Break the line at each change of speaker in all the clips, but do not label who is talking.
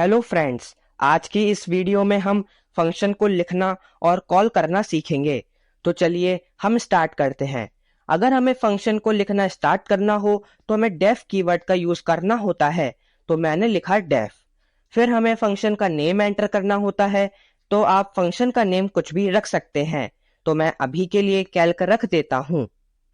Hello friends, आज की इस वीडियो में हम फंक्शन को लिखना और कॉल करना सीखेंगे। तो चलिए हम स्टार्ट करते हैं। अगर हमें फंक्शन को लिखना स्टार्ट करना हो तो हमें डेफ कीवर्ड का यूज करना होता है। तो मैंने लिखा डेफ। फिर हमें फंक्शन का नेम एंटर करना होता है। तो आप फंक्शन का नेम कुछ भी रख सकते हैं। तो मैं अभी के लिए कैल्क रख देता हूँ।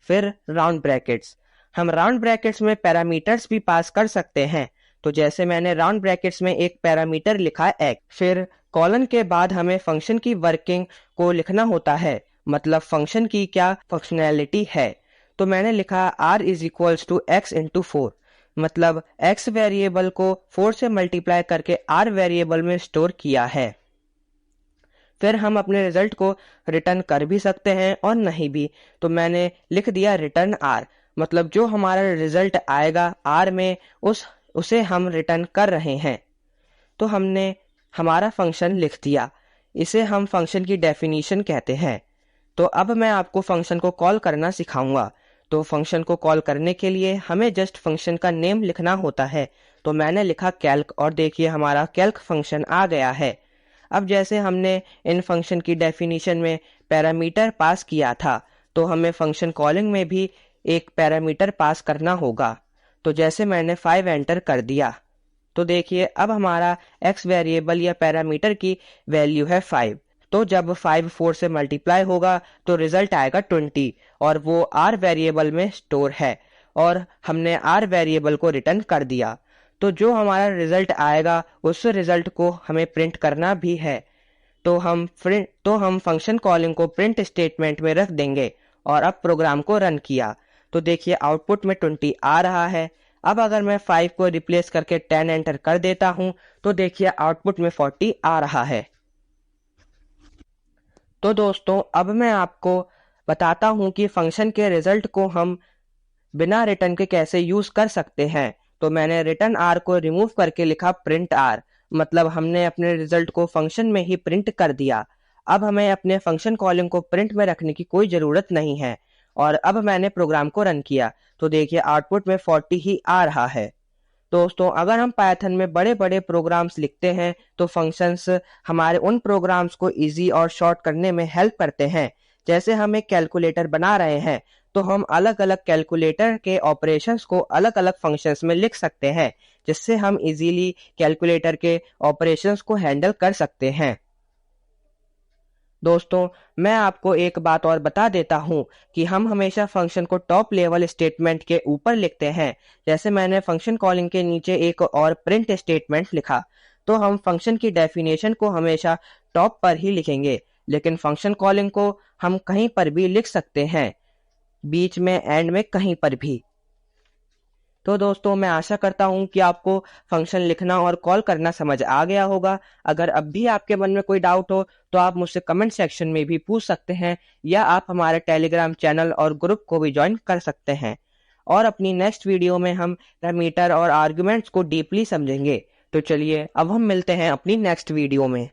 फिर राउंड ब्रैकेट्स। हम राउंड ब्रैकेट्स में पैरामीटर्स भी पास कर सकते हैं। तो जैसे मैंने राउंड ब्रैकेट्स में एक पैरामीटर लिखा एक्स। फिर कॉलन के बाद हमें फंक्शन की वर्किंग को लिखना होता है, मतलब फंक्शन की क्या फंक्शनैलिटी है। तो मैंने लिखा r is equals to X into 4, मतलब x वेरिएबल को 4 से मल्टीप्लाई करके r वेरिएबल में स्टोर किया है। फिर हम अपने रिजल्ट को रिटर्न कर भी सकते हैं और नहीं भी। तो मैंने लिख दिया रिटर्न r, मतलब जो हमारा रिजल्ट आएगा r में उसे हम रिटर्न कर रहे हैं। तो हमने हमारा फंक्शन लिख दिया। इसे हम फंक्शन की डेफिनेशन कहते हैं। तो अब मैं आपको फंक्शन को कॉल करना सिखाऊंगा। तो फंक्शन को कॉल करने के लिए हमें जस्ट फंक्शन का नेम लिखना होता है। तो मैंने लिखा कैल्क और देखिए हमारा कैल्क फंक्शन आ गया है। अब जैसे हमने इन फंक्शन की डेफिनेशन में पैरामीटर पास किया था, तो हमें फंक्शन कॉलिंग में भी एक पैरामीटर पास करना होगा। तो जैसे मैंने 5 एंटर कर दिया, तो देखिए अब हमारा x वेरिएबल या पैरामीटर की वैल्यू है 5। तो जब 5 4 से मल्टीप्लाई होगा तो रिजल्ट आएगा 20 और वो r वेरिएबल में स्टोर है और हमने r वेरिएबल को रिटर्न कर दिया। तो जो हमारा रिजल्ट आएगा उस रिजल्ट को हमें प्रिंट करना भी है। तो हम फंक्शन कॉलिंग को प्रिंट स्टेटमेंट में रख देंगे और अब प्रोग्राम को रन किया तो देखिए आउटपुट में 20 आ रहा है। अब अगर मैं 5 को रिप्लेस करके 10 एंटर कर देता हूं तो देखिए आउटपुट में 40 आ रहा है। तो दोस्तों अब मैं आपको बताता हूं कि फंक्शन के रिजल्ट को हम बिना रिटर्न के कैसे यूज कर सकते हैं। तो मैंने रिटर्न आर को रिमूव करके लिखा प्रिंट आर, मतलब हमने अपने रिजल्ट को फंक्शन में ही प्रिंट कर दिया। अब हमें अपने फंक्शन कॉलिंग को प्रिंट में रखने की कोई ज़रूरत नहीं है। और अब मैंने प्रोग्राम को रन किया तो देखिए आउटपुट में 40 ही आ रहा है। दोस्तों अगर हम पाइथन में बड़े बड़े प्रोग्राम्स लिखते हैं तो फंक्शंस हमारे उन प्रोग्राम्स को इजी और शॉर्ट करने में हेल्प करते हैं। जैसे हम एक कैलकुलेटर बना रहे हैं तो हम अलग अलग कैलकुलेटर के ऑपरेशंस को अलग अलग फंक्शंस में लिख सकते हैं, जिससे हम इजीली कैलकुलेटर के ऑपरेशंस को हैंडल कर सकते हैं। दोस्तों मैं आपको एक बात और बता देता हूं कि हम हमेशा फंक्शन को टॉप लेवल स्टेटमेंट के ऊपर लिखते हैं। जैसे मैंने फंक्शन कॉलिंग के नीचे एक और प्रिंट स्टेटमेंट लिखा, तो हम फंक्शन की डेफिनेशन को हमेशा टॉप पर ही लिखेंगे, लेकिन फंक्शन कॉलिंग को हम कहीं पर भी लिख सकते हैं, बीच में एंड में कहीं पर भी। तो दोस्तों मैं आशा करता हूं कि आपको फंक्शन लिखना और कॉल करना समझ आ गया होगा। अगर अब भी आपके मन में कोई डाउट हो तो आप मुझसे कमेंट सेक्शन में भी पूछ सकते हैं, या आप हमारे टेलीग्राम चैनल और ग्रुप को भी ज्वाइन कर सकते हैं। और अपनी नेक्स्ट वीडियो में हम पैरामीटर और आर्गुमेंट्स को डीपली समझेंगे। तो चलिए अब हम मिलते हैं अपनी नेक्स्ट वीडियो में।